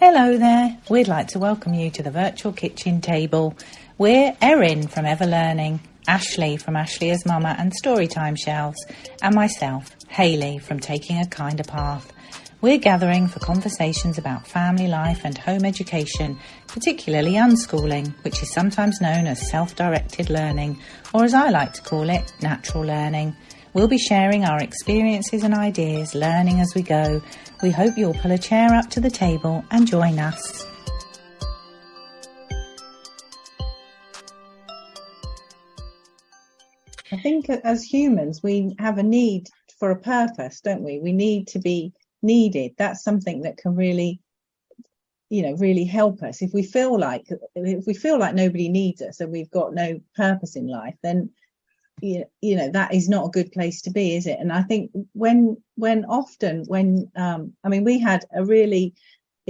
Hello there. We'd like to welcome you to the virtual kitchen table. We're Erin from Ever Learning, Ashley from Ashley as Mama and Storytime Shelves, and myself, Hayley from Taking a Kinder Path. We're gathering for conversations about family life and home education, particularly unschooling, which is sometimes known as self-directed learning, or as I like to call it, natural learning. We'll be sharing our experiences and ideas, learning as we go. We hope you'll pull a chair up to the table and join us. I think as humans, we have a need for a purpose, don't we? We need to be needed. That's something that can really, really help us. If we feel like nobody needs us and we've got no purpose in life, then that is not a good place to be, is it? And I think when we had a really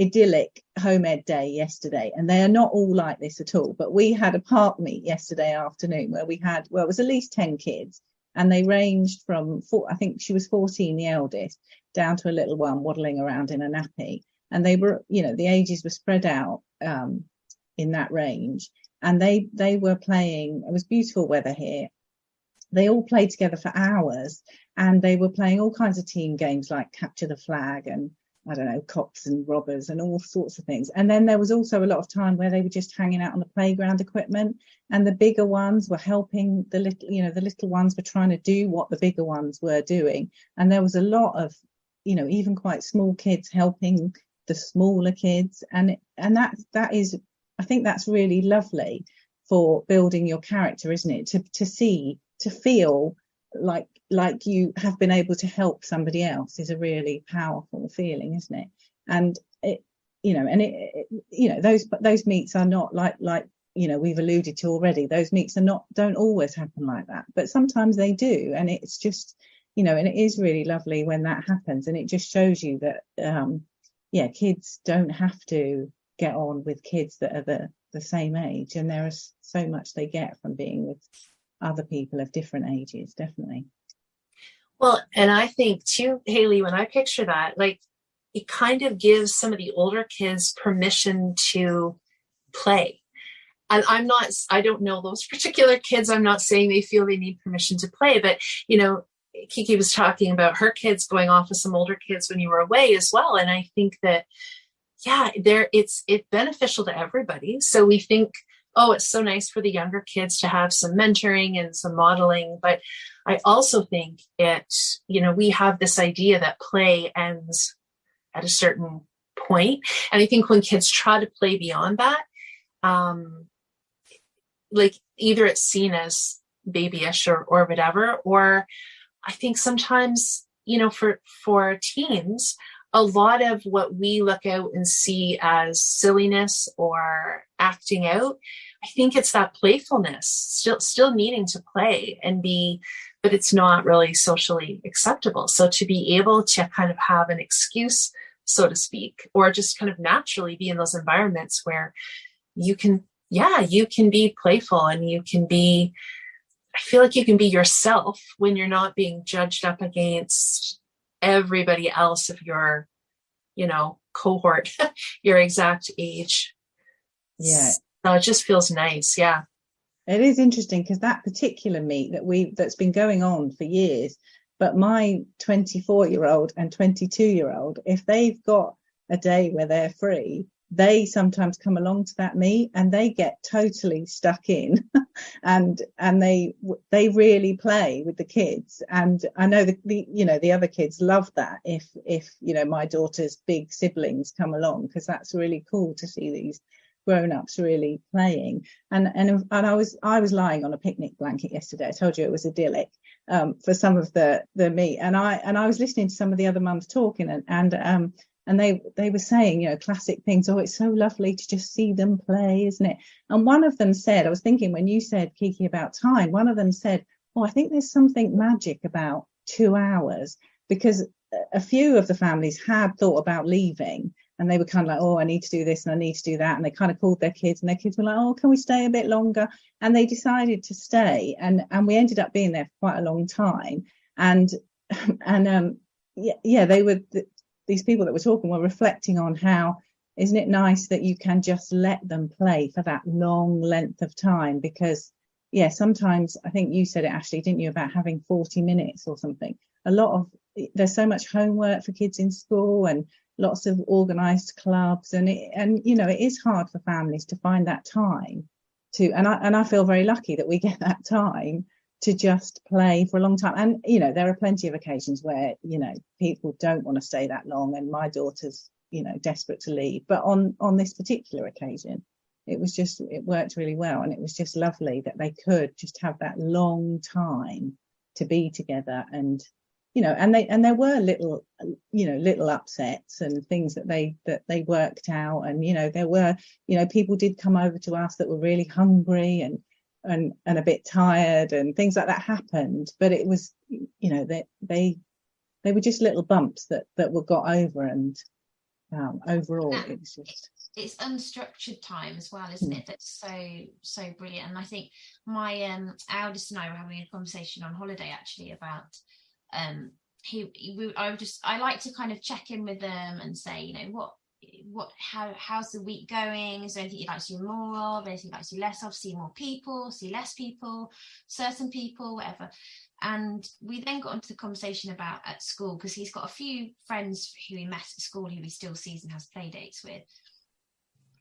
idyllic home ed day yesterday, and they are not all like this at all, but we had a park meet yesterday afternoon where it was at least 10 kids, and they ranged from I think she was 14, the eldest, down to a little one waddling around in a nappy, and they were, the ages were spread out in that range, and they were playing. It was beautiful weather here. They all played together for hours, and they were playing all kinds of team games like capture the flag and, I don't know, cops and robbers and all sorts of things. And then there was also a lot of time where they were just hanging out on the playground equipment, and the bigger ones were helping the little ones were trying to do what the bigger ones were doing. And there was a lot of, even quite small kids helping the smaller kids. And that is, I think that's really lovely for building your character, isn't it? To feel like you have been able to help somebody else is a really powerful feeling, isn't it? And those meets are not like we've alluded to already. Those meets don't always happen like that, but sometimes they do, and it's just and it is really lovely when that happens, and it just shows you that kids don't have to get on with kids that are the same age, and there is so much they get from being with other people of different ages, definitely. Well, and I think too, Hayley, when I picture that, it kind of gives some of the older kids permission to play. And I don't know those particular kids. I'm not saying they feel they need permission to play, but, Kiki was talking about her kids going off with some older kids when you were away as well. And I think that, it's beneficial to everybody. So we think, oh, it's so nice for the younger kids to have some mentoring and some modeling. But I also think we have this idea that play ends at a certain point. And I think when kids try to play beyond that, either it's seen as babyish or whatever, or I think sometimes, for teens, a lot of what we look out and see as silliness or acting out, I think it's that playfulness, still needing to play and be, but it's not really socially acceptable. So to be able to kind of have an excuse, so to speak, or just kind of naturally be in those environments where you can be playful, and I feel like you can be yourself when you're not being judged up against everybody else of your, cohort, your exact age. Yeah. So it just feels nice. Yeah. It is interesting because that particular meet that's been going on for years, but my 24-year-old and 22-year-old, if they've got a day where they're free, they sometimes come along to that meet and they get totally stuck in and they really play with the kids. And I know the other kids love that if my daughter's big siblings come along, because that's really cool to see these grown-ups really playing. And I was lying on a picnic blanket yesterday. I told you it was idyllic for some of the meet, and I was listening to some of the other mums talking, and they were saying, classic things. Oh, it's so lovely to just see them play, isn't it? And one of them said, I was thinking when you said, Kiki, about time, one of them said, oh, I think there's something magic about 2 hours, because a few of the families had thought about leaving, and they were kind of like, oh, I need to do this and I need to do that. And they kind of called their kids, and their kids were like, oh, can we stay a bit longer? And they decided to stay. And we ended up being there for quite a long time. And they were, these people that were talking were reflecting on how isn't it nice that you can just let them play for that long length of time? Because sometimes, I think you said it, Ashley, didn't you, about having 40 minutes or something? There's so much homework for kids in school and lots of organised clubs, and it is hard for families to find that time and I feel very lucky that we get that time to just play for a long time. And there are plenty of occasions where people don't want to stay that long, and my daughter's desperate to leave, but on this particular occasion it worked really well, and it was just lovely that they could just have that long time to be together. And and there were little upsets and things that they worked out, and there were people did come over to us that were really hungry and a bit tired, and things like that happened, but it was they were just little bumps that were got over, and overall it was just, it's unstructured time as well, isn't it? That's so brilliant. And I think my eldest and I were having a conversation on holiday actually about I like to kind of check in with them and say, how's the week going? Is there anything you'd like to see more of, anything you'd like to see less of, see more people, see less people, certain people, whatever? And we then got into the conversation about at school, because he's got a few friends who he met at school who he still sees and has play dates with.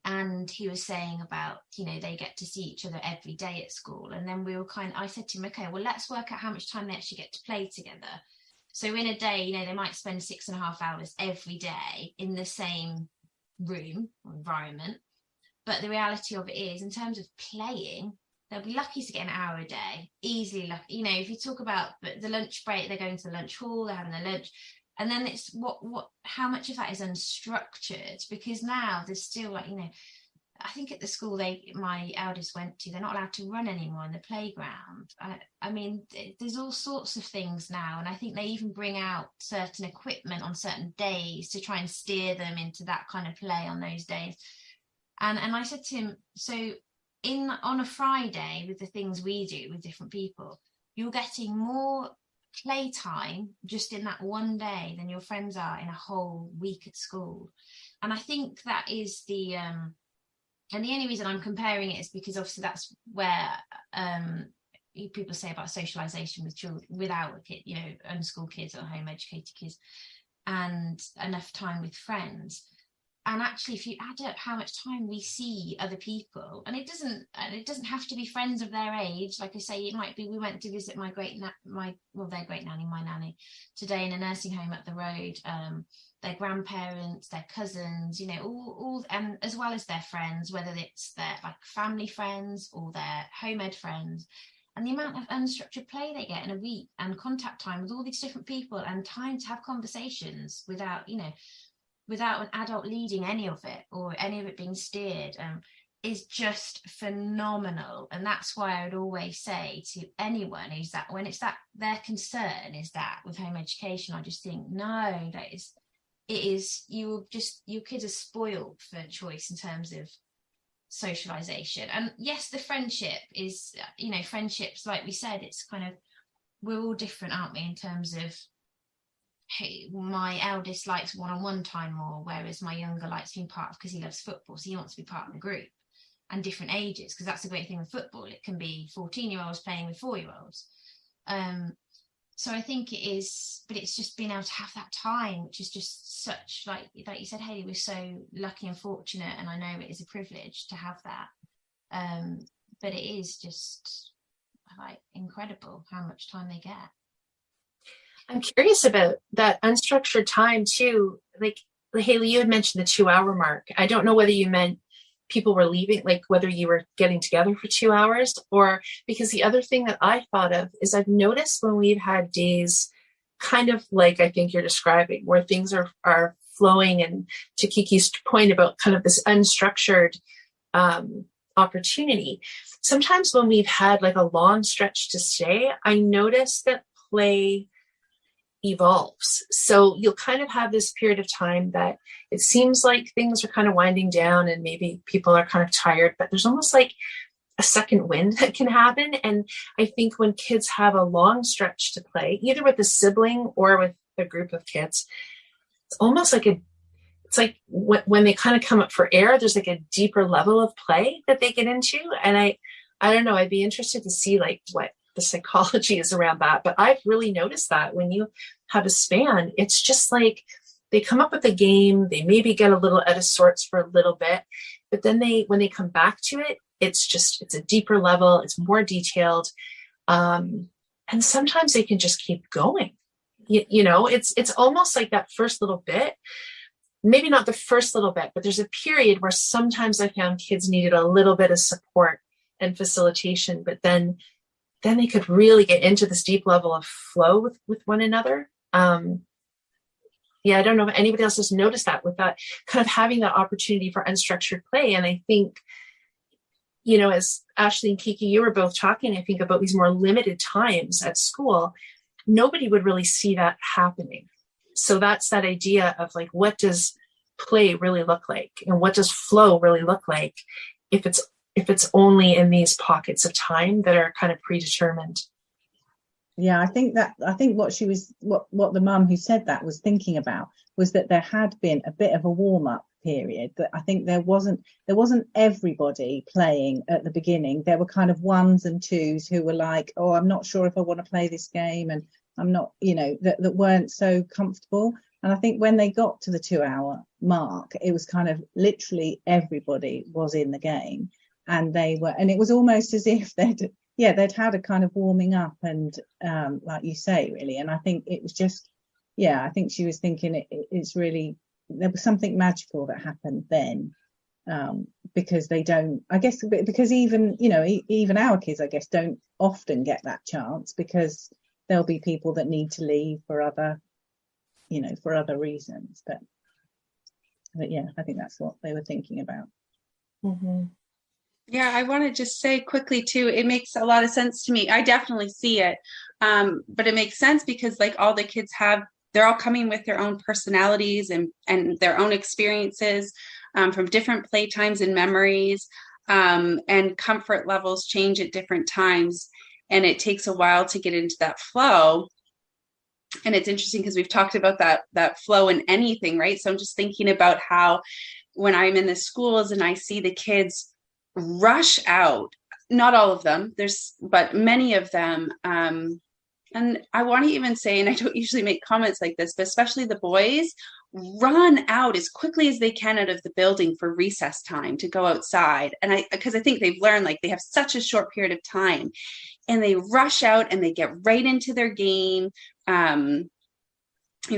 And he was saying about, they get to see each other every day at school. And then I said to him, okay, well, let's work out how much time they actually get to play together. So in a day, they might spend 6.5 hours every day in the same room or environment. But the reality of it is, in terms of playing, they'll be lucky to get an hour a day, easily lucky. If you talk about the lunch break, they're going to the lunch hall, they're having their lunch. And then it's how much of that is unstructured? Because now there's still I think at the school my eldest went to, they're not allowed to run anymore in the playground. I mean, there's all sorts of things now. And I think they even bring out certain equipment on certain days to try and steer them into that kind of play on those days. And I said to him, so on a Friday, with the things we do with different people, you're getting more playtime just in that one day than your friends are in a whole week at school. And I think that is and the only reason I'm comparing it is because obviously that's where people say about socialization with children, without unschooled kids or home educated kids, and enough time with friends. And actually, if you add up how much time we see other people, and it doesn't have to be friends of their age. Like I say, it might be, we went to visit their great nanny, my nanny, today in a nursing home up the road. Their grandparents, their cousins, all, and as well as their friends, whether it's their family friends or their home ed friends, and the amount of unstructured play they get in a week, and contact time with all these different people, and time to have conversations without an adult leading any of it or any of it being steered, is just phenomenal. And that's why I would always say to anyone who's that, when it's that their concern is that with home education, I just think, no, your kids are spoiled for choice in terms of socialization. And yes, the friendship is, friendships, like we said, it's kind of, we're all different, aren't we, in terms of, hey, my eldest likes one-on-one time more, whereas my younger likes being part of, because he loves football, so he wants to be part of the group, and different ages, because that's the great thing with football, it can be 14-year-olds playing with 4-year-olds. So I think it is, but it's just being able to have that time, which is just such, like you said, Hayley, we're so lucky and fortunate, and I know it is a privilege to have that. But it is just incredible how much time they get. I'm curious about that unstructured time too. Like Hayley, you had mentioned the 2-hour mark. I don't know whether you meant people were leaving, whether you were getting together for 2 hours, or because the other thing that I thought of is I've noticed when we've had days kind of like I think you're describing, where things are flowing, and to Kiki's point about kind of this unstructured opportunity, sometimes when we've had a long stretch to stay, I notice that play evolves. So you'll kind of have this period of time that it seems like things are kind of winding down and maybe people are kind of tired, but there's almost like a second wind that can happen. And I think when kids have a long stretch to play, either with a sibling or with a group of kids, it's almost like it's like when they kind of come up for air, there's like a deeper level of play that they get into. And I don't know, I'd be interested to see like what the psychology is around that. But I've really noticed that when you have a span, it's just like they come up with a game, they maybe get a little out of sorts for a little bit, but then when they come back to it, it's a deeper level, it's more detailed. And sometimes they can just keep going. You know, it's almost like that first little bit, maybe not the first little bit, but there's a period where sometimes I found kids needed a little bit of support and facilitation, but then they could really get into this deep level of flow with one another. I don't know if anybody else has noticed that, with that kind of having that opportunity for unstructured play. And I think, you know, as Ashley and Kiki, you were both talking, I think, about these more limited times at school, nobody would really see that happening. So that's that idea of like, what does play really look like? And what does flow really look like if it's only in these pockets of time that are kind of predetermined? Yeah, I think what the mum who said that was thinking about was that there had been a bit of a warm-up period, that I think there wasn't everybody playing at the beginning. There were kind of ones and twos who were like, oh, I'm not sure if I want to play this game, and I'm not, you know, that weren't so comfortable. And I think when they got to the 2-hour mark, it was kind of literally everybody was in the game, and it was almost as if they'd had a kind of warming up, and like you say, really. And I think it was just, I think she was thinking it's really, there was something magical that happened then, because they don't, I guess, because even, you know, even our kids, I guess, don't often get that chance, because there'll be people that need to leave for other reasons. But yeah, I think that's what they were thinking about. Mm-hmm. Yeah, I want to just say quickly too, it makes a lot of sense to me. I definitely see it. But it makes sense because like all the kids they're all coming with their own personalities and their own experiences, from different playtimes and memories, and comfort levels change at different times. And it takes a while to get into that flow. And it's interesting because we've talked about that flow in anything, right? So I'm just thinking about how when I'm in the schools and I see the kids rush out, not all of them, but many of them. And I want to even say, and I don't usually make comments like this, but especially the boys run out as quickly as they can out of the building for recess time to go outside. And because I think they've learned, like, they have such a short period of time, and they rush out and they get right into their game,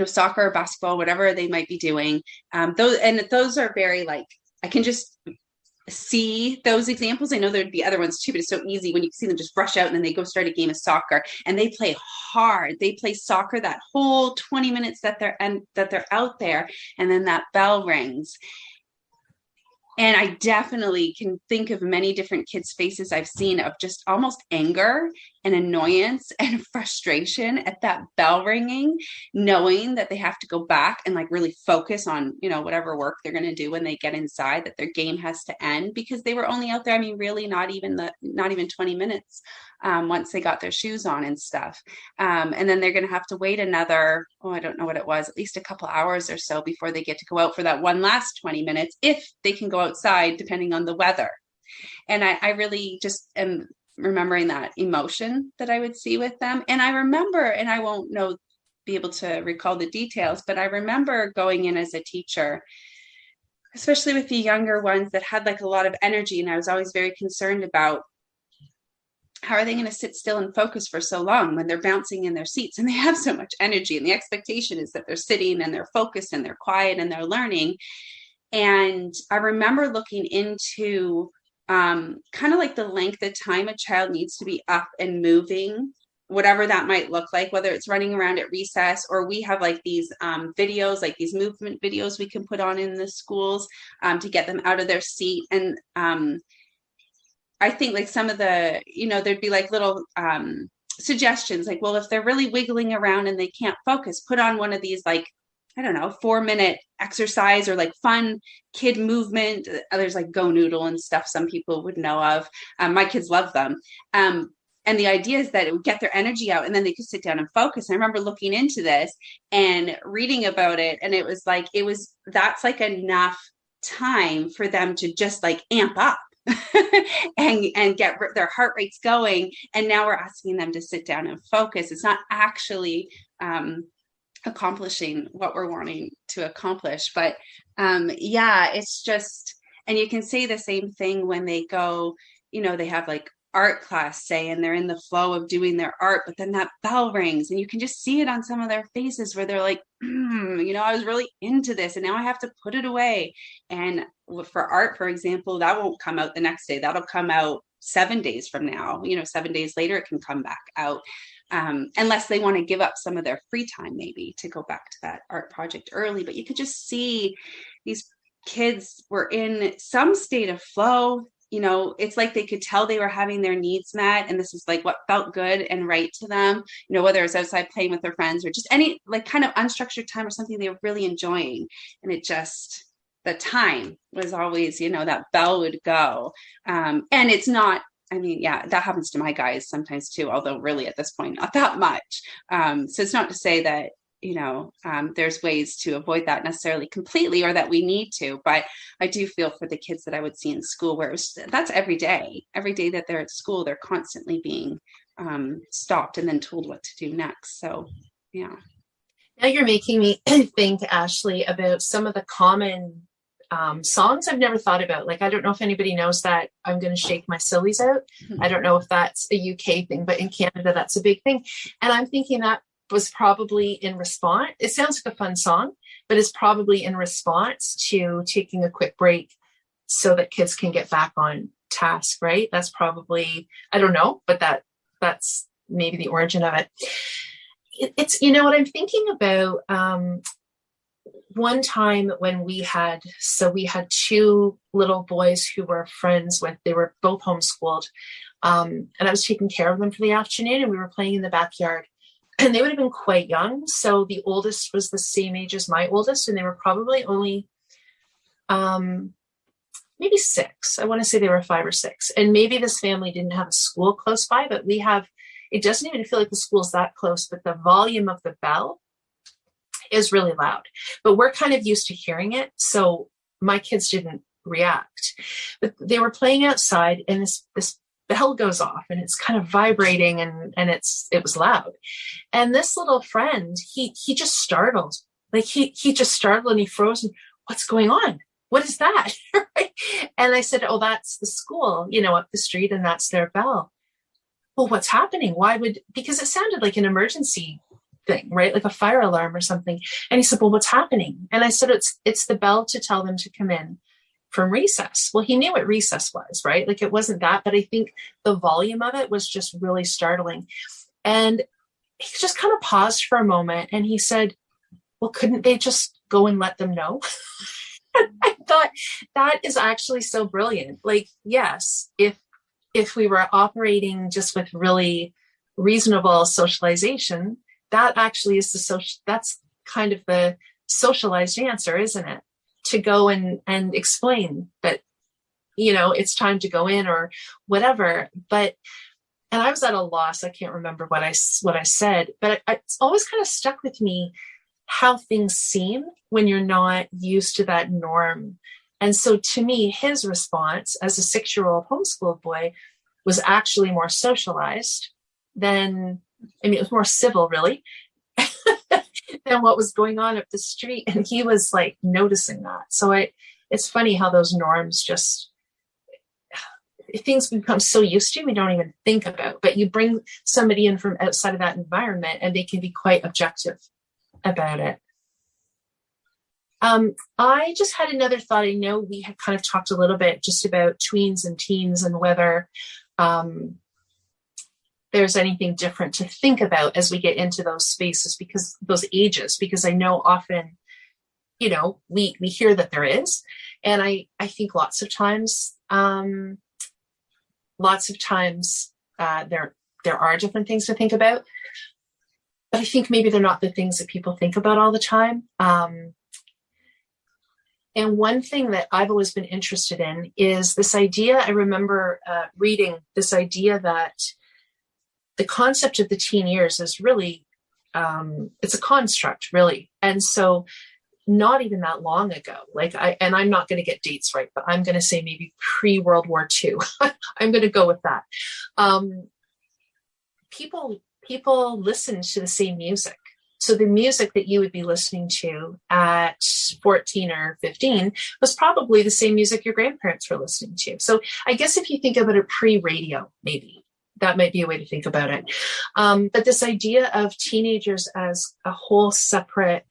soccer or basketball, whatever they might be doing. Those are very, like, I can just see those examples. I know there'd be other ones too, but it's so easy when you see them just rush out and then they go start a game of soccer, and they play hard. They play soccer that whole 20 minutes that they're out there, and then that bell rings. And I definitely can think of many different kids' faces I've seen of just almost anger and annoyance and frustration at that bell ringing, knowing that they have to go back and like really focus on, whatever work they're going to do when they get inside, that their game has to end because they were only out there, really not even 20 minutes once they got their shoes on and stuff. And then they're going to have to wait another, I don't know what it was, at least a couple hours or so before they get to go out for that one last 20 minutes, if they can go outside, depending on the weather. And I really just am remembering that emotion that I would see with them. And I remember, and I won't be able to recall the details, but I remember going in as a teacher, especially with the younger ones that had like a lot of energy. And I was always very concerned about, how are they going to sit still and focus for so long when they're bouncing in their seats and they have so much energy? And the expectation is that they're sitting and they're focused and they're quiet and they're learning. And I remember looking into kind of like the length of time a child needs to be up and moving, whatever that might look like, whether it's running around at recess, or we have like these videos, like these movement videos we can put on in the schools to get them out of their seat. And I think like some of the, there'd be like little suggestions, like, well, if they're really wiggling around and they can't focus, put on one of these, like, 4-minute exercise or like fun kid movement. There's like Go Noodle and stuff some people would know of. My kids love them. And the idea is that it would get their energy out and then they could sit down and focus. I remember looking into this and reading about it. And it was like, that's like enough time for them to just like amp up and get their heart rates going. And now we're asking them to sit down and focus. It's not actually accomplishing what we're wanting to accomplish. But it's just, and you can say the same thing when they go, they have like art class, say, and they're in the flow of doing their art, but then that bell rings and you can just see it on some of their faces where they're like, I was really into this and now I have to put it away. And for art, for example, that won't come out the next day. That'll come out 7 days from now. 7 days later, it can come back out. Unless they want to give up some of their free time, maybe to go back to that art project early. But you could just see these kids were in some state of flow. It's like they could tell they were having their needs met. And this is like what felt good and right to them, whether it's outside playing with their friends or just any like kind of unstructured time or something they were really enjoying. And it just, the time was always, that bell would go. And it's not, that happens to my guys sometimes too, although really at this point, not that much. So it's not to say that, there's ways to avoid that necessarily completely or that we need to, but I do feel for the kids that I would see in school where that's every day that they're at school, they're constantly being stopped and then told what to do next. So, yeah. Now you're making me think, Ashley, about some of the common songs I've never thought about. Like, I don't know if anybody knows that I'm going to shake my sillies out. I don't know if that's a UK thing, but in Canada, that's a big thing. And I'm thinking that was probably in response. It sounds like a fun song, but it's probably in response to taking a quick break so that kids can get back on task, right? That's probably, I don't know, but that's maybe the origin of it. It's, what I'm thinking about, one time when we had two little boys who were friends with, they were both homeschooled. And I was taking care of them for the afternoon and we were playing in the backyard. And they would have been quite young. So the oldest was the same age as my oldest, and they were probably only maybe 6. I want to say they were 5 or 6. And maybe this family didn't have a school close by, but it doesn't even feel like the school's that close, but the volume of the bell is really loud. But we're kind of used to hearing it. So my kids didn't react. But they were playing outside and this bell goes off and it's kind of vibrating and it was loud. And this little friend, he just startled. Like he just startled and he froze. And, what's going on? What is that? And I said, oh, that's the school, up the street, and that's their bell. Well, what's happening? Because it sounded like an emergency thing, right? Like a fire alarm or something. And he said, well, what's happening? And I said, it's the bell to tell them to come in from recess. Well, he knew what recess was, right? Like it wasn't that, but I think the volume of it was just really startling. And he just kind of paused for a moment and he said, well, couldn't they just go and let them know? I thought that is actually so brilliant. Like, yes, if we were operating just with really reasonable socialization, that actually is that's kind of the socialized answer, isn't it? To go and explain that, it's time to go in or whatever. And I was at a loss. I can't remember what I said, but it's always kind of stuck with me how things seem when you're not used to that norm. And so to me, his response as a 6-year-old homeschooled boy was actually more socialized it was more civil, really, than what was going on up the street. And he was like noticing that. So it's funny how those norms things become so used to, we don't even think about, but you bring somebody in from outside of that environment and they can be quite objective about it. I just had another thought. I know we had kind of talked a little bit just about tweens and teens and whether there's anything different to think about as we get into those spaces, because those ages, because I know often, we hear that there is. And I think lots of times there are different things to think about, but I think maybe they're not the things that people think about all the time. And one thing that I've always been interested in is this idea. I remember reading this idea that the concept of the teen years is really, it's a construct, really. And so not even that long ago, and I'm not going to get dates right, but I'm going to say maybe pre-World War II. I'm going to go with that. People listened to the same music. So the music that you would be listening to at 14 or 15 was probably the same music your grandparents were listening to. So I guess if you think about it pre-radio, maybe that might be a way to think about it. But this idea of teenagers as a whole separate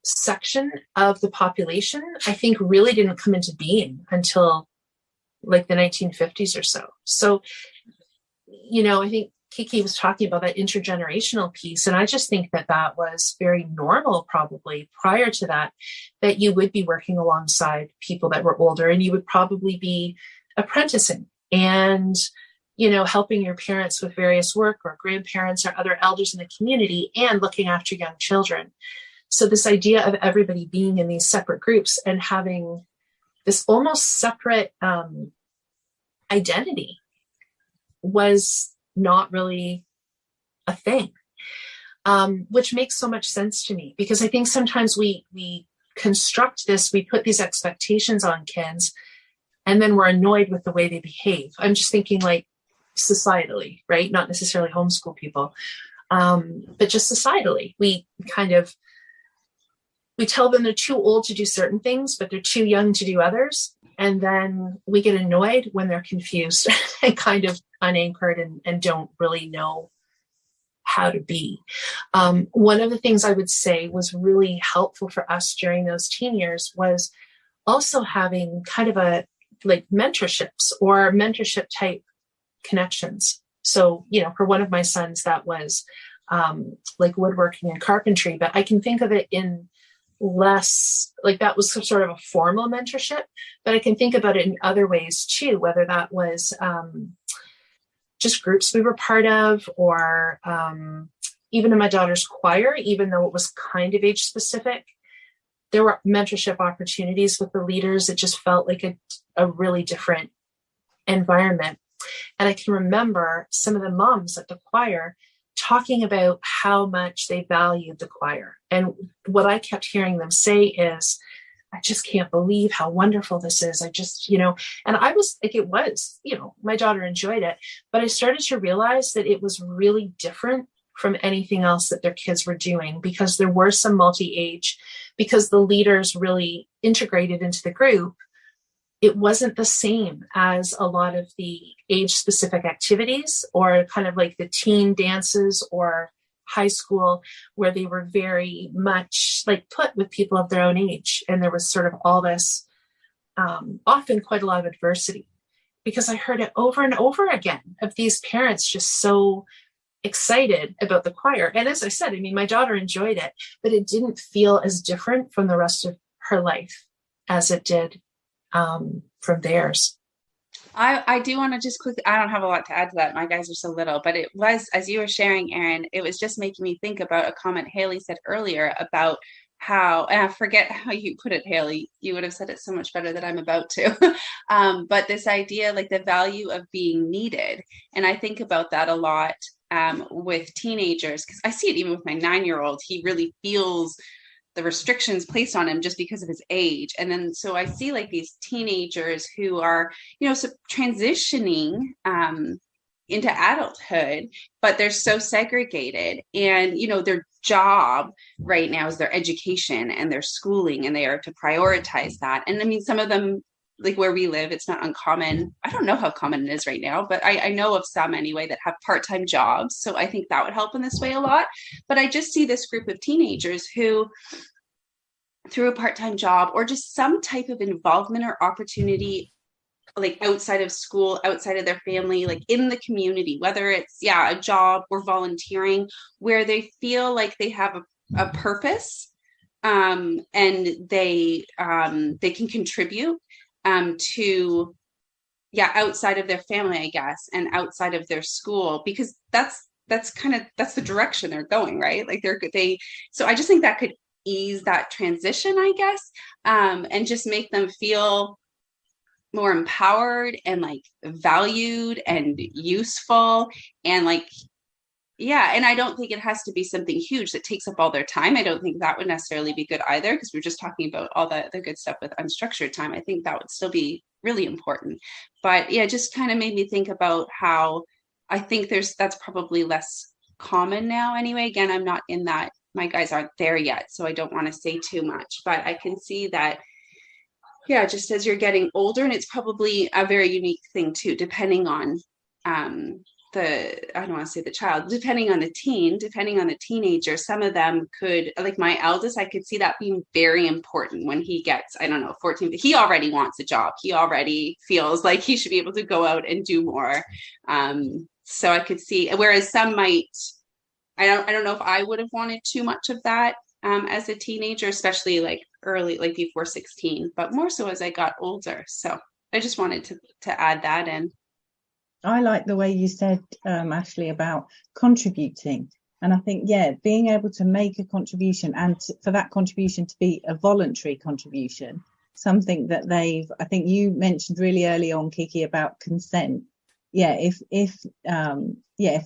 section of the population, I think really didn't come into being until like the 1950s or so. So, I think Kiki was talking about that intergenerational piece. And I just think that that was very normal, probably prior to that you would be working alongside people that were older, and you would probably be apprenticing and, helping your parents with various work, or grandparents or other elders in the community, and looking after young children. So this idea of everybody being in these separate groups and having this almost separate identity was not really a thing, which makes so much sense to me, because I think sometimes we construct this, we put these expectations on kids, and then we're annoyed with the way they behave. I'm just thinking like societally, right? Not necessarily homeschool people, but just societally. We tell them they're too old to do certain things, but they're too young to do others. And then we get annoyed when they're confused and kind of unanchored and don't really know how to be. One of the things I would say was really helpful for us during those teen years was also having kind of mentorships or mentorship type connections. So, for one of my sons, that was like woodworking and carpentry, but I can think of it in less, like that was sort of a formal mentorship, but I can think about it in other ways too, whether that was just groups we were part of, or even in my daughter's choir, even though it was kind of age specific, there were mentorship opportunities with the leaders. It just felt like a really different environment. And I can remember some of the moms at the choir talking about how much they valued the choir. And what I kept hearing them say is, I just can't believe how wonderful this is. I just, and I was like, it was, my daughter enjoyed it, but I started to realize that it was really different from anything else that their kids were doing, because there were some multi-age, because the leaders really integrated into the group. It wasn't the same as a lot of the age-specific activities, or kind of like the teen dances or high school, where they were very much like put with people of their own age. And there was sort of all this, often quite a lot of adversity, because I heard it over and over again of these parents just so excited about the choir. And as I said, my daughter enjoyed it, but it didn't feel as different from the rest of her life as it did from theirs. I do want to just quickly, I don't have a lot to add to that. My guys are so little, but it was, as you were sharing, Erin, it was just making me think about a comment Haley said earlier about how, and I forget how you put it, Haley, you would have said it so much better than I'm about to, but this idea, like the value of being needed. And I think about that a lot with teenagers, because I see it even with my 9-year-old. He really feels the restrictions placed on him just because of his age. And then, so I see like these teenagers who are, so transitioning into adulthood, but they're so segregated, and, their job right now is their education and their schooling, and they are to prioritize that. And some of them, like where we live, it's not uncommon. I don't know how common it is right now, but I know of some anyway that have part-time jobs. So I think that would help in this way a lot. But I just see this group of teenagers who, through a part-time job or just some type of involvement or opportunity, like outside of school, outside of their family, like in the community, whether it's, a job or volunteering, where they feel like they have a purpose, and they can contribute to outside of their family, I guess, and outside of their school, because that's the direction they're going, right? Like so I just think that could ease that transition, I guess, and just make them feel more empowered and like valued and useful and like, yeah. And I don't think it has to be something huge that takes up all their time. I don't think that would necessarily be good either, because we're just talking about all the good stuff with unstructured time. I think that would still be really important. But yeah, just kind of made me think about how I think that's probably less common now anyway. Again, I'm not in that, my guys aren't there yet, so I don't want to say too much, but I can see that, yeah, just as you're getting older, and it's probably a very unique thing too, depending on I don't want to say the child, depending on the teenager. Some of them could, like my eldest, I could see that being very important when he gets, I don't know, 14, he already wants a job. He already feels like he should be able to go out and do more. So I could see, whereas some might, I don't know if I would have wanted too much of that as a teenager, especially like early, like before 16, but more so as I got older. So I just wanted to add that in. I like the way you said, Ashley, about contributing. And I think, yeah, being able to make a contribution and for that contribution to be a voluntary contribution, something that I think you mentioned really early on, Kiki, about consent. Yeah, if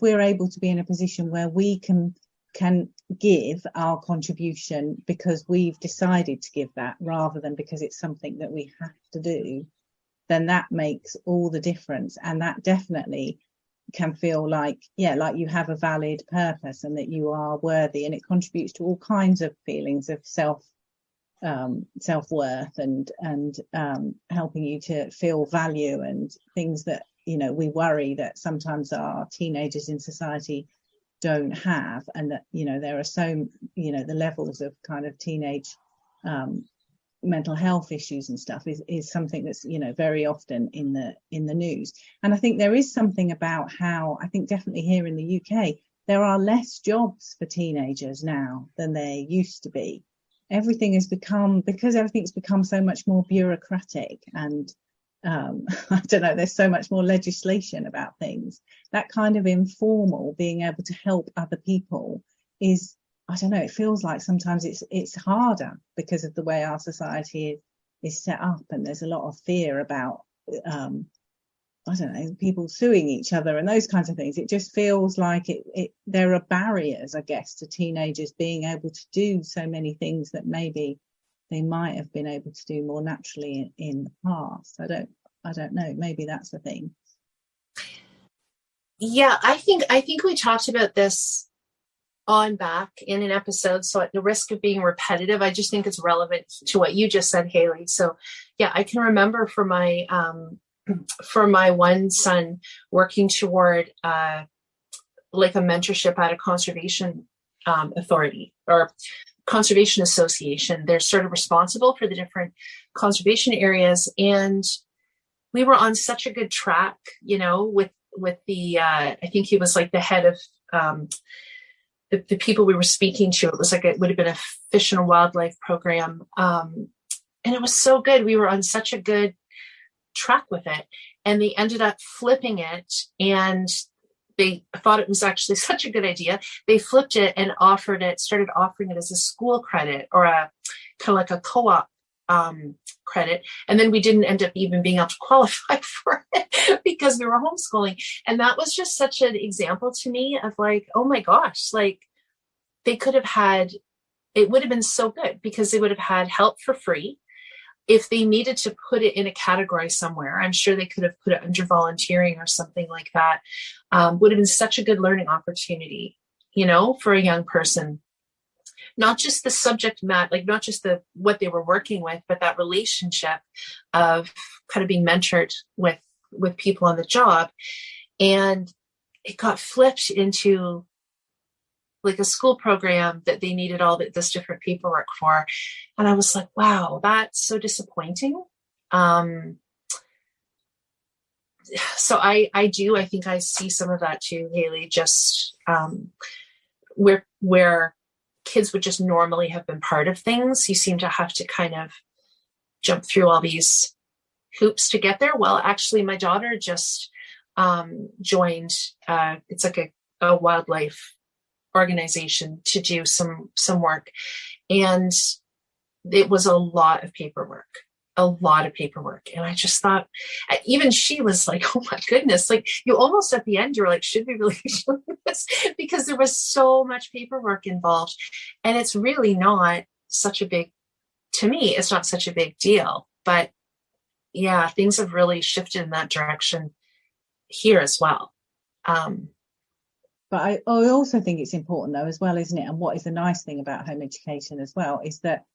we're able to be in a position where we can give our contribution because we've decided to give that rather than because it's something that we have to do, then that makes all the difference. And that definitely can feel like, yeah, like you have a valid purpose and that you are worthy, and it contributes to all kinds of feelings of self-worth and helping you to feel value and things that, you know, we worry that sometimes our teenagers in society don't have, and that, you know, there are so, you know, the levels of kind of teenage mental health issues and stuff is something that's, you know, very often in the news. And I think there is something about how, I think definitely here in the UK, there are less jobs for teenagers now than there used to be. Everything's become so much more bureaucratic and I don't know, there's so much more legislation about things. That kind of informal, being able to help other people is, I don't know, it feels like sometimes it's harder because of the way our society is set up, and there's a lot of fear about I don't know, people suing each other and those kinds of things. It just feels like there are barriers, I guess, to teenagers being able to do so many things that maybe they might have been able to do more naturally in the past. I don't know, maybe that's the thing. Yeah, I think we talked about this on back in an episode, so at the risk of being repetitive, I just think it's relevant to what you just said, Haley. So yeah, I can remember for my one son working toward like a mentorship at a conservation authority or conservation association. They're sort of responsible for the different conservation areas, and we were on such a good track, you know, with the I think he was like the head of the people we were speaking to. It was like, it would have been a fish and wildlife program. And it was so good. We were on such a good track with it. And they ended up flipping it, and they thought it was actually such a good idea. They flipped it and started offering it as a school credit or a kind of like a co-op credit. And then we didn't end up even being able to qualify for it because we were homeschooling. And that was just such an example to me of like, oh my gosh, like they could have had, it would have been so good because they would have had help for free. If they needed to put it in a category somewhere, I'm sure they could have put it under volunteering or something like that. Would have been such a good learning opportunity, you know, for a young person. Not just the subject matter, like not just what they were working with, but that relationship of kind of being mentored with people on the job. And it got flipped into like a school program that they needed all this different paperwork for. And I was like, wow, that's so disappointing. So I think I see some of that too, Haley, just where kids would just normally have been part of things. You seem to have to kind of jump through all these hoops to get there. Well, actually, my daughter just joined, it's like a wildlife organization to do some work. And it was a lot of paperwork. a lot of paperwork. And I just thought, even she was like, oh my goodness, like you almost at the end, you're like, should we really be doing this? Because there was so much paperwork involved. And it's really not such a big, to me, it's not such a big deal. But yeah, things have really shifted in that direction here as well. But I also think it's important though as well, isn't it? And what is the nice thing about home education as well is that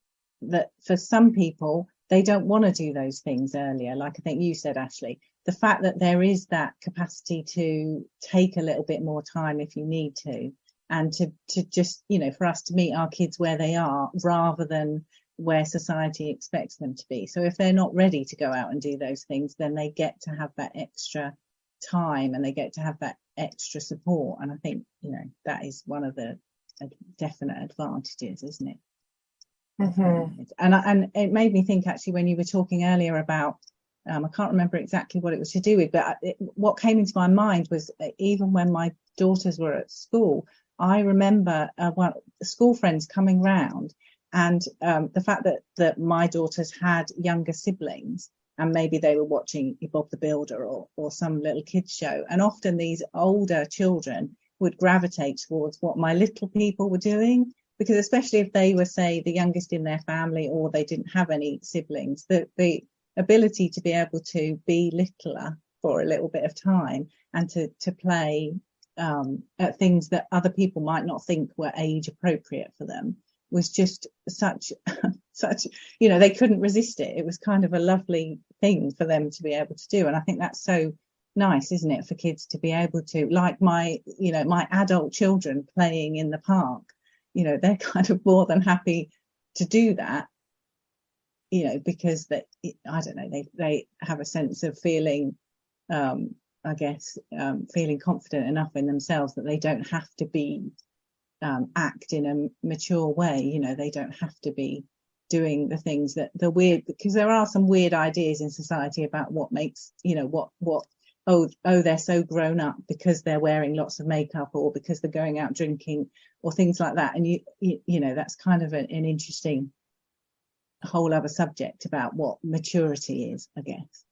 for some people, they don't want to do those things earlier. Like I think you said, Ashley, the fact that there is that capacity to take a little bit more time if you need to, and to just, you know, for us to meet our kids where they are rather than where society expects them to be. So if they're not ready to go out and do those things, then they get to have that extra time and they get to have that extra support. And I think, you know, that is one of the definite advantages, isn't it? Mm-hmm. And it made me think actually when you were talking earlier about I can't remember exactly what it was to do with, but what came into my mind was even when my daughters were at school, I remember school friends coming round, and the fact that my daughters had younger siblings, and maybe they were watching Bob the Builder or some little kids show, and often these older children would gravitate towards what my little people were doing, because especially if they were, say, the youngest in their family or they didn't have any siblings, the ability to be able to be littler for a little bit of time and to play at things that other people might not think were age appropriate for them was just such, you know, they couldn't resist it. It was kind of a lovely thing for them to be able to do. And I think that's so nice, isn't it, for kids to be able to, like my adult children playing in the park, you know, they're kind of more than happy to do that, you know, because I don't know, they have a sense of feeling, I guess, feeling confident enough in themselves that they don't have to be act in a mature way. You know, they don't have to be doing the things that the weird, because there are some weird ideas in society about what makes, you know, they're so grown up because they're wearing lots of makeup or because they're going out drinking or things like that. And you know, that's kind of an interesting whole other subject about what maturity is, I guess.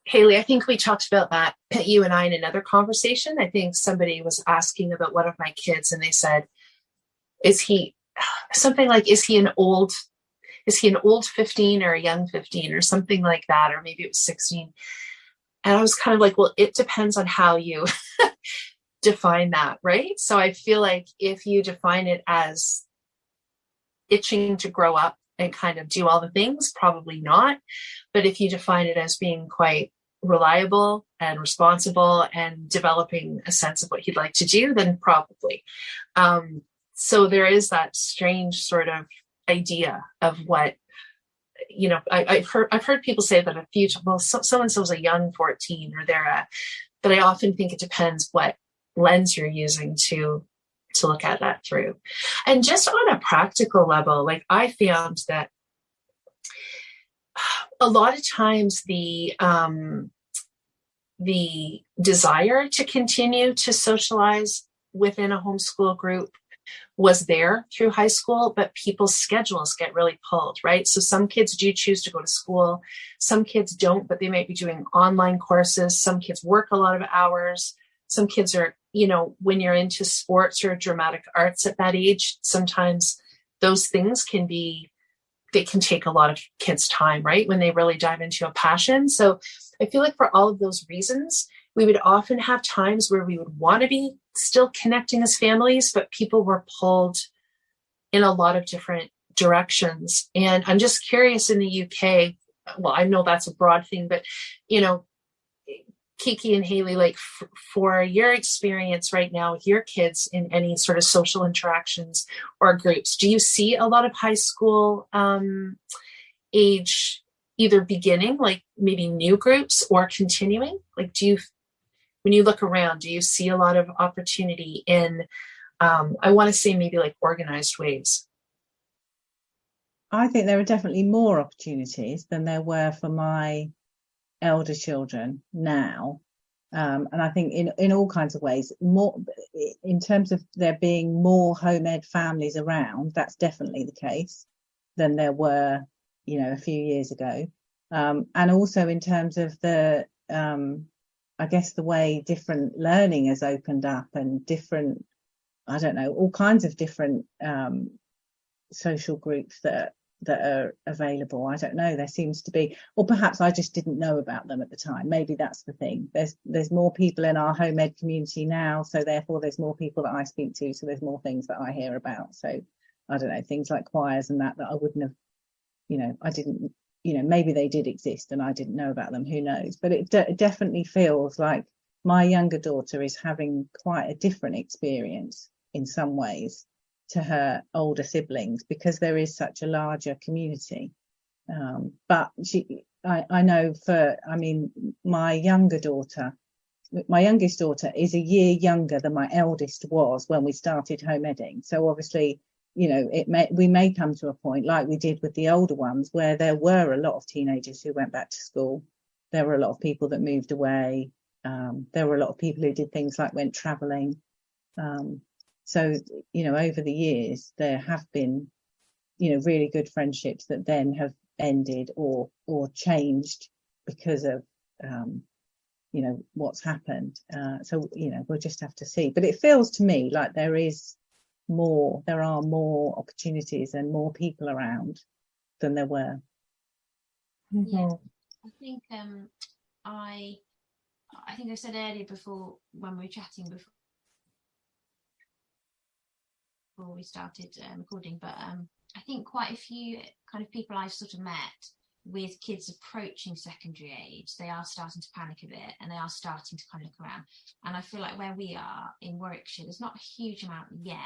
Haley, I think we talked about that, you and I, in another conversation. I think somebody was asking about one of my kids and they said, is he an old 15 or a young 15 or something like that? Or maybe it was 16. And I was kind of like, well, it depends on how you define that, right? So I feel like if you define it as itching to grow up and kind of do all the things, probably not. But if you define it as being quite reliable and responsible and developing a sense of what he'd like to do, then probably. So there is that strange sort of idea of what, you know, I've heard people say that so-and-so's a young 14 or but I often think it depends what lens you're using to look at that through. And just on a practical level, like I found that a lot of times the desire to continue to socialize within a homeschool group was there through high school, but people's schedules get really pulled, right? So some kids do choose to go to school. Some kids don't, but they might be doing online courses. Some kids work a lot of hours. Some kids are, you know, when you're into sports or dramatic arts at that age, sometimes those things they can take a lot of kids' time, right? When they really dive into a passion. So I feel like for all of those reasons, we would often have times where we would want to be still connecting as families, but people were pulled in a lot of different directions. And I'm just curious in the UK, well, I know that's a broad thing, but, you know, Kiki and Haley, like for your experience right now with your kids in any sort of social interactions or groups, do you see a lot of high school age either beginning, like maybe new groups, or continuing? Like, when you look around, do you see a lot of opportunity in, I want to say maybe like organized ways? I think there are definitely more opportunities than there were for my elder children now. And I think in all kinds of ways, more in terms of there being more home ed families around, that's definitely the case than there were a few years ago. And also in terms of the, I guess, the way different learning has opened up and different, I don't know, all kinds of different social groups that are available. I don't know, there seems to be, or perhaps I just didn't know about them at the time. Maybe that's the thing. There's more people in our home ed community now, so therefore there's more people that I speak to, so there's more things that I hear about. So I don't know, things like choirs and that I wouldn't have, I didn't, maybe they did exist and I didn't know about them, who knows. But it definitely feels like my younger daughter is having quite a different experience in some ways to her older siblings, because there is such a larger community. But I know my youngest daughter is a year younger than my eldest was when we started home edding. So obviously, we may come to a point like we did with the older ones, where there were a lot of teenagers who went back to school. There were a lot of people that moved away. There were a lot of people who did things like went traveling. So, over the years, there have been, really good friendships that then have ended or changed because of, what's happened. So, we'll just have to see. But it feels to me like there are more opportunities and more people around than there were. Yeah, I think I think I said earlier before when we were chatting before we started recording, but I think quite a few kind of people I've sort of met with kids approaching secondary age, they are starting to panic a bit and they are starting to kind of look around. And I feel like where we are in Warwickshire, there's not a huge amount yet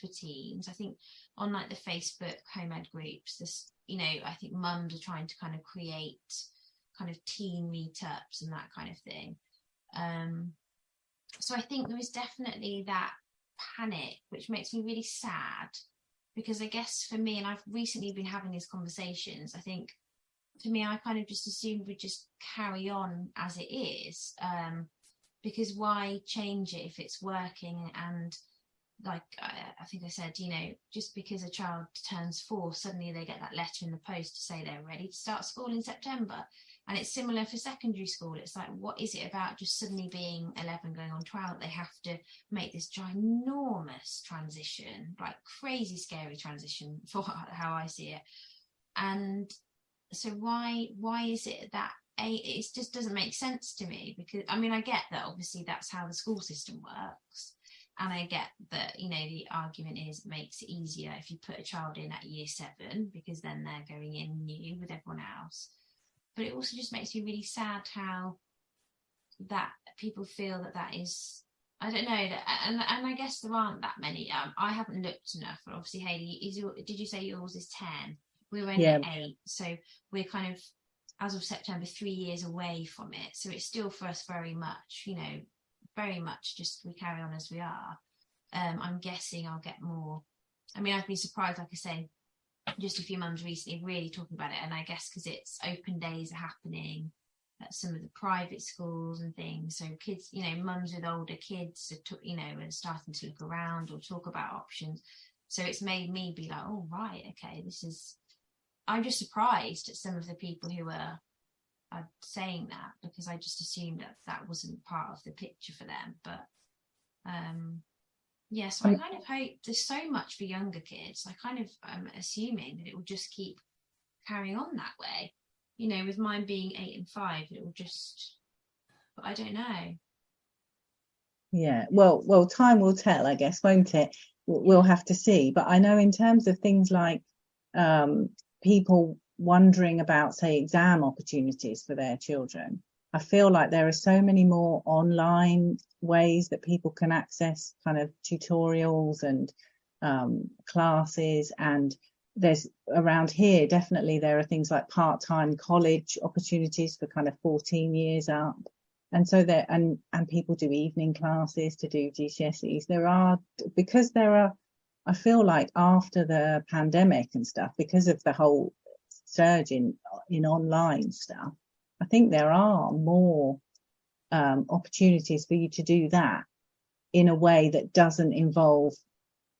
for teens. I think on like the Facebook home ed groups, this, I think mums are trying to kind of create kind of teen meetups and that kind of thing. So I think there is definitely that panic, which makes me really sad, because I guess for me, and I've recently been having these conversations, I think for me, I kind of just assumed we'd just carry on as it is, because why change it if it's working? And like I think I said, just because a child turns 4, suddenly they get that letter in the post to say they're ready to start school in September. And it's similar for secondary school. It's like, what is it about just suddenly being 11 going on 12 that they have to make this ginormous transition, like crazy scary transition for how I see it? And so why is it that it just doesn't make sense to me? Because I get that obviously that's how the school system works, and I get that the argument is it makes it easier if you put a child in at year 7, because then they're going in new with everyone else. But it also just makes me really sad how that people feel that is, I don't know, and I guess there aren't that many. I haven't looked enough, but obviously Hayley, did you say yours is 10? We were only at 8, so we're kind of, as of September, 3 years away from it. So it's still for us very much, very much just we carry on as we are. I'm guessing I'll get more. I've been surprised, like I say, just a few mums recently really talking about it, and I guess because it's open days are happening at some of the private schools and things, so kids, mums with older kids are starting to look around or talk about options. So it's made me be like, oh right, okay, I'm just surprised at some of the people who are saying that, because I just assumed that wasn't part of the picture for them. But yes, I kind of hope there's so much for younger kids. I kind of am assuming that it will just keep carrying on that way. With mine being 8 and 5, it will just, but I don't know. Yeah, well, time will tell, I guess, won't it? We'll have to see. But I know in terms of things like people wondering about, say, exam opportunities for their children, I feel like there are so many more online ways that people can access kind of tutorials and classes. And there's around here, definitely there are things like part-time college opportunities for kind of 14 years up. And so there, and people do evening classes to do GCSEs. I feel like after the pandemic and stuff, because of the whole surge in online stuff, I think there are more opportunities for you to do that in a way that doesn't involve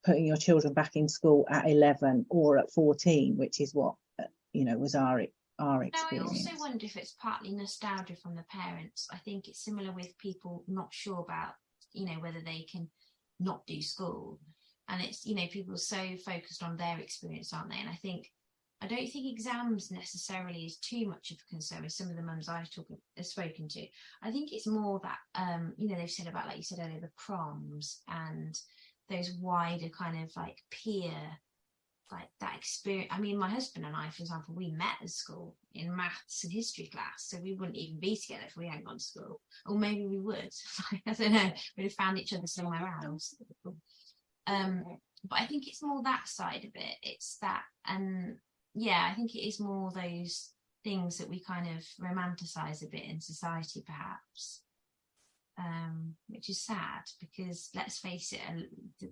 putting your children back in school at 11 or at 14, which is what was our Now, I experience. also wonder if it's partly nostalgia from the parents. I think it's similar with people not sure about, whether they can not do school. And it's, people are so focused on their experience, aren't they? And I don't think exams necessarily is too much of a concern with some of the mums I've spoken to. I think it's more that, they've said about, like you said earlier, the proms and those wider kind of like peer, like that experience. I mean, my husband and I, for example, we met at school in maths and history class, so we wouldn't even be together if we hadn't gone to school. Or maybe we would. I don't know. We'd have found each other somewhere else. But I think it's more that side of it. It's that, and I think it is more those things that we kind of romanticize a bit in society, perhaps, which is sad, because let's face it,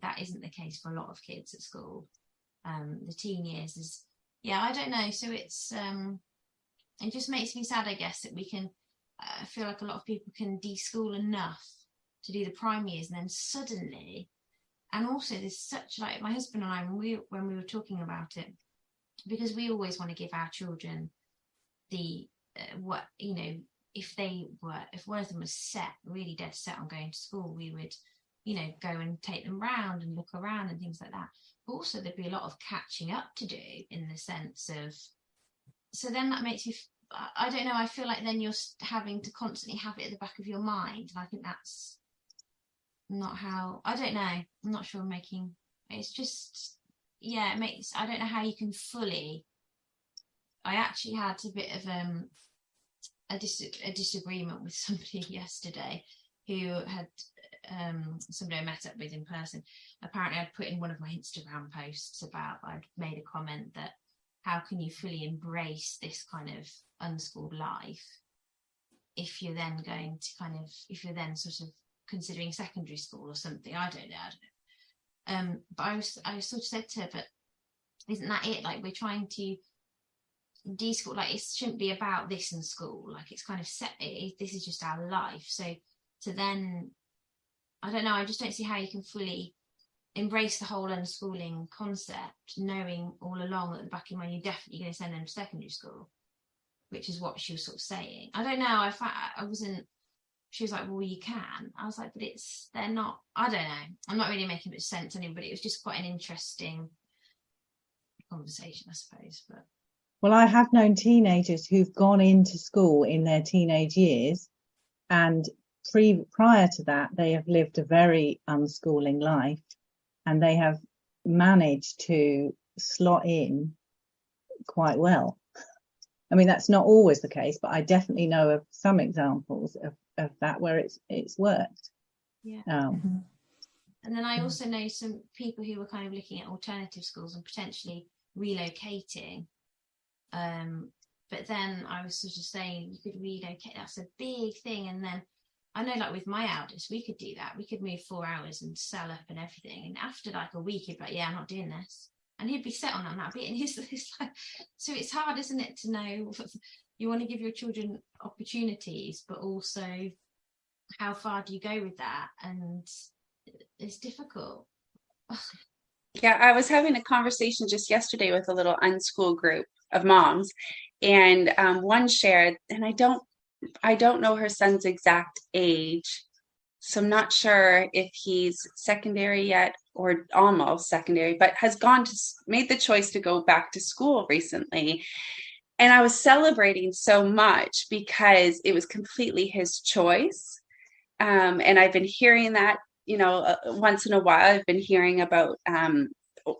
that isn't the case for a lot of kids at school. The teen years is, I don't know. So it's, it just makes me sad, I guess, that we can feel like a lot of people can de-school enough to do the prime years, and then suddenly, and also there's such, like my husband and I, when we were talking about it, because we always want to give our children the, if one of them was really dead set on going to school, we would, go and take them round and look around and things like that. But also there'd be a lot of catching up to do, in the sense of, so then that makes me, I don't know, I feel like then you're having to constantly have it at the back of your mind, and I think that's not how, I don't know, I'm not sure I'm making, it's just, it makes, I don't know how you can fully, I actually had a bit of a disagreement with somebody yesterday who had, somebody I met up with in person. Apparently I'd put in one of my Instagram posts about, I'd made a comment that how can you fully embrace this kind of unschooled life if you're then going to kind of, if you're then sort of considering secondary school or something. I don't know. But I sort of said to her, but isn't that it? Like, we're trying to de-school, like it shouldn't be about this in school. Like, it's kind of set, this is just our life. So to then, I don't know, I just don't see how you can fully embrace the whole unschooling concept, knowing all along at the back of your mind you're definitely going to send them to secondary school, which is what she was sort of saying. I don't know, I wasn't, she was like, well, you can. I was like, but they're not, I don't know. I'm not really making much sense anyway, but it was just quite an interesting conversation, I suppose. But well, I have known teenagers who've gone into school in their teenage years, and prior to that, they have lived a very unschooling life, and they have managed to slot in quite well. I mean, that's not always the case, but I definitely know of some examples of that where it's worked. Yeah. And then I also know some people who were kind of looking at alternative schools and potentially relocating. But then I was sort of saying you could relocate, that's a big thing. And then I know, like with my eldest, we could do that. We could move 4 hours and sell up and everything. And after like a week, he'd be like, yeah, I'm not doing this. And he'd be set on that bit. And he's like, so it's hard, isn't it, to know you want to give your children opportunities, but also how far do you go with that? And it's difficult. Yeah, I was having a conversation just yesterday with a little unschool group of moms, and one shared, and I don't know her son's exact age, so I'm not sure if he's secondary yet or almost secondary, but has made the choice to go back to school recently. And I was celebrating so much because it was completely his choice. And I've been hearing that, once in a while. I've been hearing about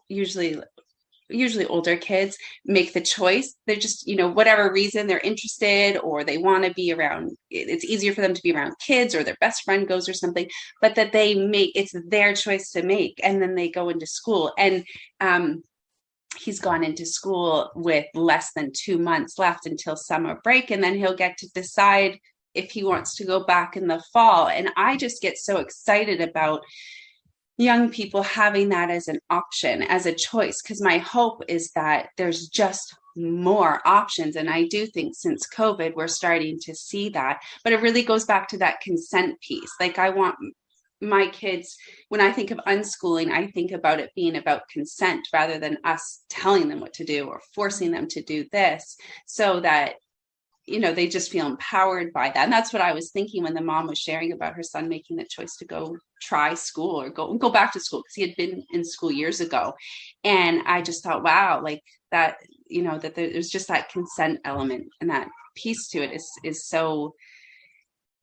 usually older kids make the choice. They're just, whatever reason they're interested, or they want to be around, it's easier for them to be around kids, or their best friend goes or something, but that it's their choice to make. And then they go into school, and he's gone into school with less than 2 months left until summer break. And then he'll get to decide if he wants to go back in the fall. And I just get so excited about young people having that as an option, as a choice, because my hope is that there's just more options. And I do think since COVID, we're starting to see that. But it really goes back to that consent piece. Like, I want my kids, when I think of unschooling, I think about it being about consent rather than us telling them what to do or forcing them to do this, so that, you know, they just feel empowered by that. And that's what I was thinking when the mom was sharing about her son making the choice to go try school or go back to school, because he had been in school years ago. And I just thought, wow, like that, you know, that there's just that consent element, and that piece to it is so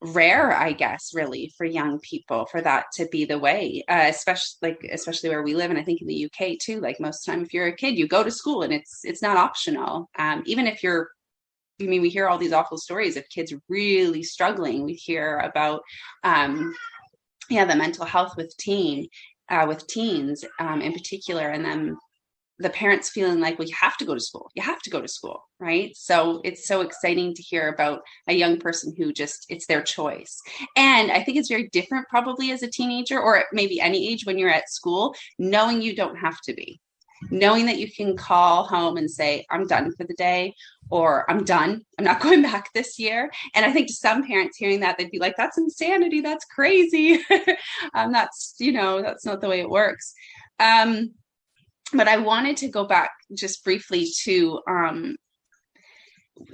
rare, I guess, really, for young people, for that to be the way, especially where we live. And I think in the UK too, like most of the time, if you're a kid, you go to school and it's not optional. Even if you're, I mean, we hear all these awful stories of kids really struggling. We hear about, the mental health with teens in particular, and then the parents feeling like, well, you have to go to school, right? So it's so exciting to hear about a young person who just, it's their choice. And I think it's very different probably as a teenager, or maybe any age when you're at school, knowing you don't have to be. Knowing that you can call home and say, I'm done for the day, or I'm done, I'm not going back this year. And I think to some parents hearing that, they'd be like, that's insanity, that's crazy. That's not the way it works. But I wanted to go back just briefly to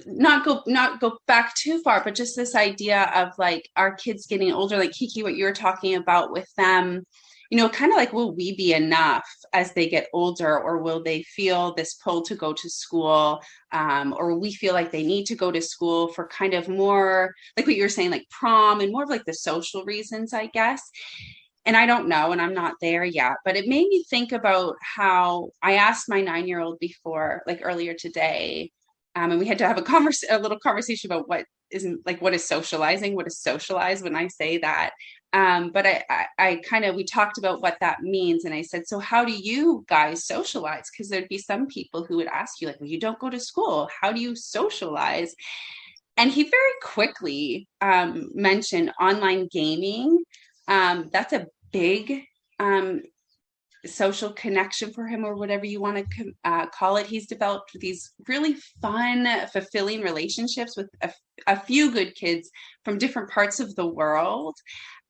not go back too far, but just this idea of like our kids getting older, like Kiki, what you were talking about with them, you know, kind of like, will we be enough as they get older, or will they feel this pull to go to school, or will we feel like they need to go to school for kind of more like what you were saying, like prom and more of like the social reasons, I guess. And I don't know, and I'm not there yet, but it made me think about how I asked my 9-year-old before, like earlier today, and we had to have a little conversation about what is socializing, what is socialize when I say that. But we talked about what that means. And I said, so how do you guys socialize? Because there'd be some people who would ask you like, well, you don't go to school, how do you socialize? And he very quickly mentioned online gaming. That's a big social connection for him, or whatever you want to call it. He's developed these really fun, fulfilling relationships with a few good kids from different parts of the world.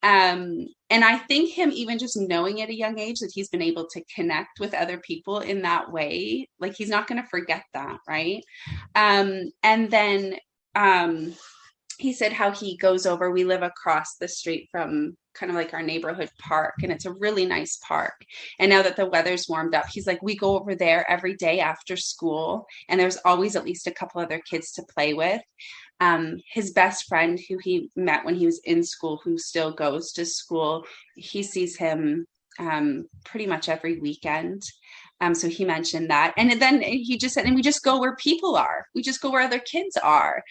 And I think him even just knowing at a young age that he's been able to connect with other people in that way, like he's not going to forget that, right? And then he said how he goes over, we live across the street from kind of like our neighborhood park, and it's a really nice park. And now that the weather's warmed up, he's like, we go over there every day after school, and there's always at least a couple other kids to play with. His best friend, who he met when he was in school, who still goes to school, he sees him pretty much every weekend. So he mentioned that. And then he just said, and we just go where people are. We just go where other kids are.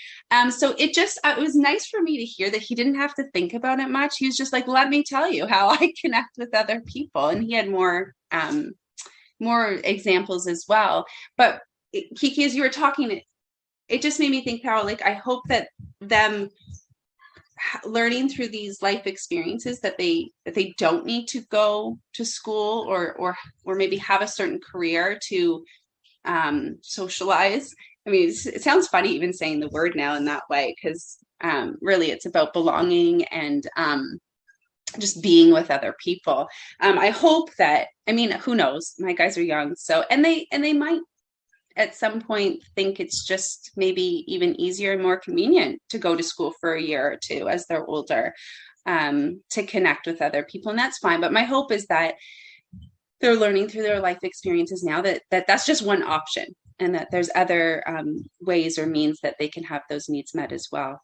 So it was nice for me to hear that he didn't have to think about it much. He was just like, let me tell you how I connect with other people. And he had more examples as well. But Kiki, as you were talking, it just made me think, Carol, like, I hope that them learning through these life experiences that they don't need to go to school or maybe have a certain career to socialize. I mean, it sounds funny even saying the word now in that way, because really it's about belonging and just being with other people. I hope that, I mean, who knows, my guys are young, so and they might at some point think it's just maybe even easier and more convenient to go to school for a year or two as they're older, to connect with other people. And that's fine. But my hope is that they're learning through their life experiences now that that's just one option, and that there's other ways or means that they can have those needs met as well.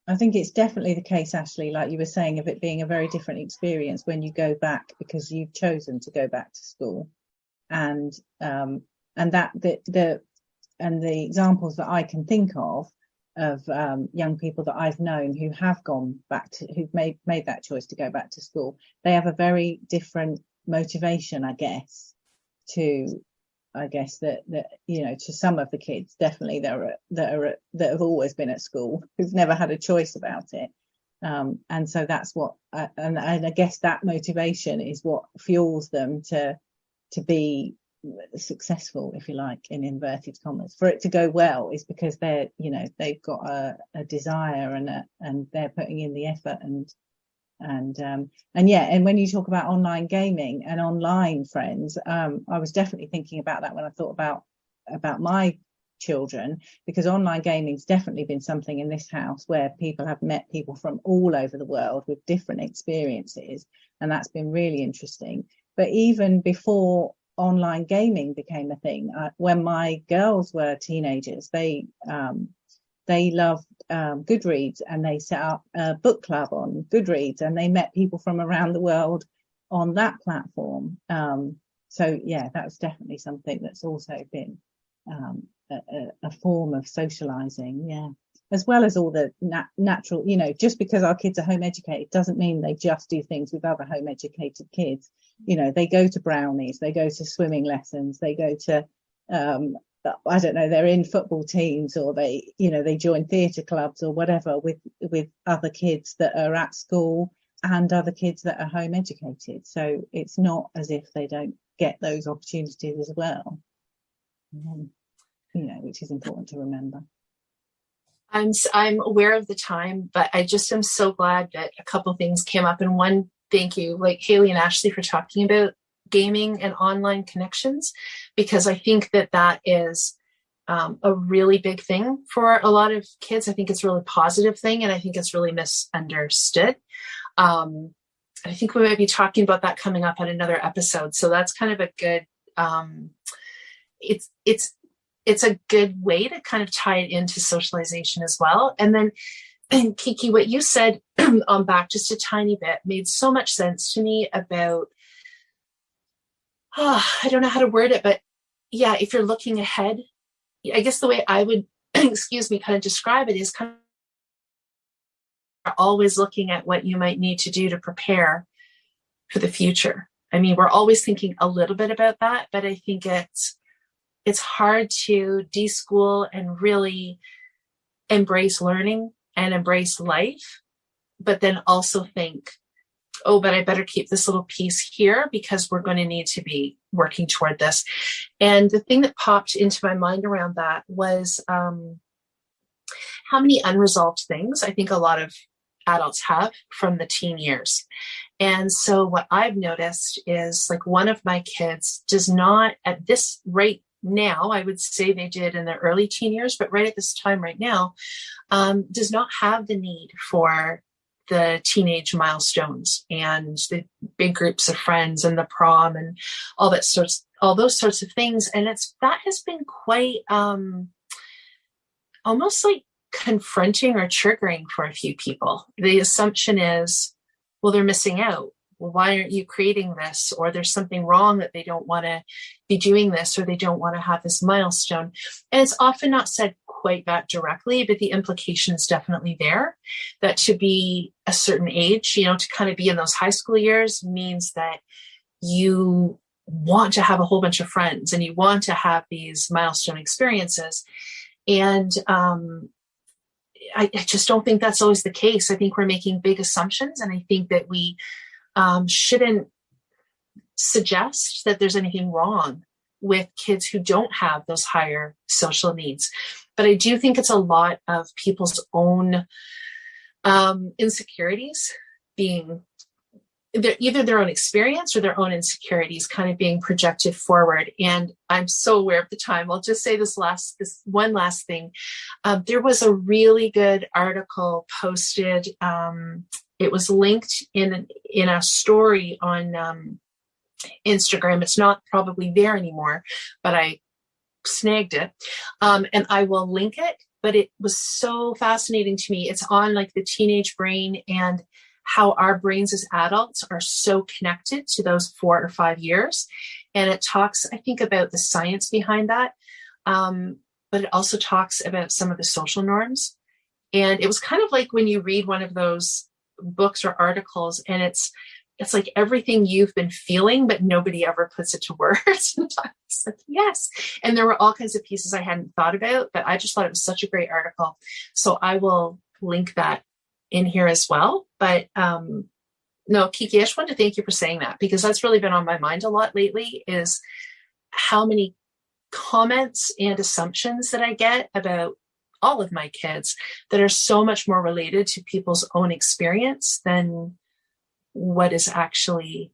I think it's definitely the case, Ashley, like you were saying, of it being a very different experience when you go back because you've chosen to go back to school. And that the examples that I can think of young people that I've known who have gone back to, who've made that choice to go back to school, they have a very different motivation, I guess, that you know, to some of the kids definitely that have always been at school, who've never had a choice about it. And so that's what, and I guess that motivation is what fuels them to be successful, if you like, in inverted commas. For it to go well is because they've got a desire and they're putting in the effort and And yeah, and when you talk about online gaming and online friends, I was definitely thinking about that when I thought about my children, because online gaming's definitely been something in this house where people have met people from all over the world with different experiences, and that's been really interesting. But even before online gaming became a thing, when my girls were teenagers, they loved Goodreads, and they set up a book club on Goodreads, and they met people from around the world on that platform. So yeah, that's definitely something that's also been a form of socializing, yeah, as well as all the natural, just because our kids are home educated doesn't mean they just do things with other home educated kids. They go to brownies, they go to swimming lessons, they go to I don't know, they're in football teams, or they join theatre clubs or whatever with other kids that are at school and other kids that are home educated. So it's not as if they don't get those opportunities as well, which is important to remember. I'm aware of the time, but I just am so glad that a couple of things came up. And one, thank you, like Haley and Ashley, for talking about gaming and online connections, because I think that is a really big thing for a lot of kids. I think it's a really positive thing, and I think it's really misunderstood. I think we might be talking about that coming up on another episode. So that's kind of a good, it's a good way to kind of tie it into socialization as well. And then, Kiki, what you said on back just a tiny bit made so much sense to me about, I don't know how to word it, but yeah, if you're looking ahead, I guess the way I would, kind of describe it is kind of always looking at what you might need to do to prepare for the future. I mean, we're always thinking a little bit about that, but I think it's hard to deschool and really embrace learning and embrace life, but then also think, oh, but I better keep this little piece here because we're going to need to be working toward this. And the thing that popped into my mind around that was how many unresolved things I think a lot of adults have from the teen years. And so what I've noticed is, like, one of my kids does not, at this rate now, I would say they did in their early teen years, but right at this time right now, does not have the need for the teenage milestones and the big groups of friends and the prom and all those sorts of things. And that has been quite almost like confronting or triggering for a few people. The assumption is, well, they're missing out. Well, why aren't you creating this? Or there's something wrong that they don't want to be doing this, or they don't want to have this milestone. And it's often not said quite that directly, but the implication is definitely there, that to be a certain age, to kind of be in those high school years means that you want to have a whole bunch of friends and you want to have these milestone experiences. And I just don't think that's always the case. I think we're making big assumptions, and I think that we shouldn't suggest that there's anything wrong with kids who don't have those higher social needs. But I do think it's a lot of people's own insecurities being either their own experience or their own insecurities kind of being projected forward. And I'm so aware of the time. I'll just say this one last thing. There was a really good article posted. It was linked in a story on Instagram. It's not probably there anymore, but I snagged it. And I will link it, but it was so fascinating to me. It's on like the teenage brain and how our brains as adults are so connected to those 4 or 5 years. And it talks, I think, about the science behind that. But it also talks about some of the social norms. And it was kind of like when you read one of those books or articles, and it's like everything you've been feeling, but nobody ever puts it to words. And I was like, yes. And there were all kinds of pieces I hadn't thought about, but I just thought it was such a great article. So I will link that in here as well. But no, Kiki, I just wanted to thank you for saying that, because that's really been on my mind a lot lately, is how many comments and assumptions that I get about all of my kids that are so much more related to people's own experience than what is actually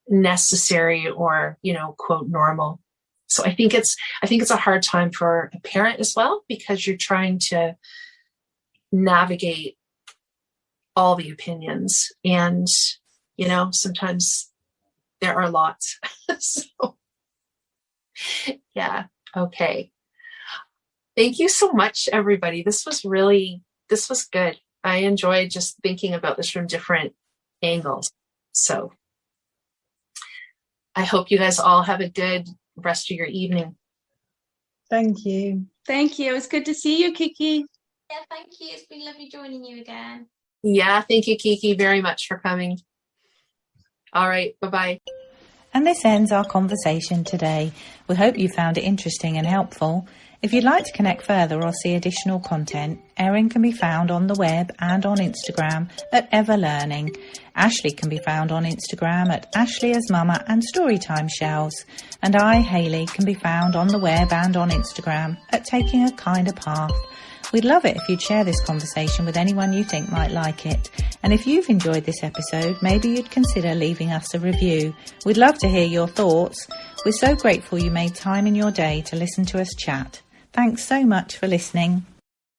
necessary or, quote, normal. So I think it's a hard time for a parent as well, because you're trying to navigate all the opinions, and sometimes there are lots. So yeah. Okay. Thank you so much, everybody. This was good. I enjoyed just thinking about this from different angles. So I hope you guys all have a good rest of your evening. Thank you. Thank you. It was good to see you, Kiki. Yeah, thank you. It's been lovely joining you again. Yeah, thank you, Kiki, very much for coming. All right, bye-bye. And this ends our conversation today. We hope you found it interesting and helpful. If you'd like to connect further or see additional content, Erin can be found on the web and on Instagram at Everlearning. Ashley can be found on Instagram at Ashley as Mama and Storytime Shelves. And I, Hayley, can be found on the web and on Instagram at Taking a Kinder Path. We'd love it if you'd share this conversation with anyone you think might like it. And if you've enjoyed this episode, maybe you'd consider leaving us a review. We'd love to hear your thoughts. We're so grateful you made time in your day to listen to us chat. Thanks so much for listening.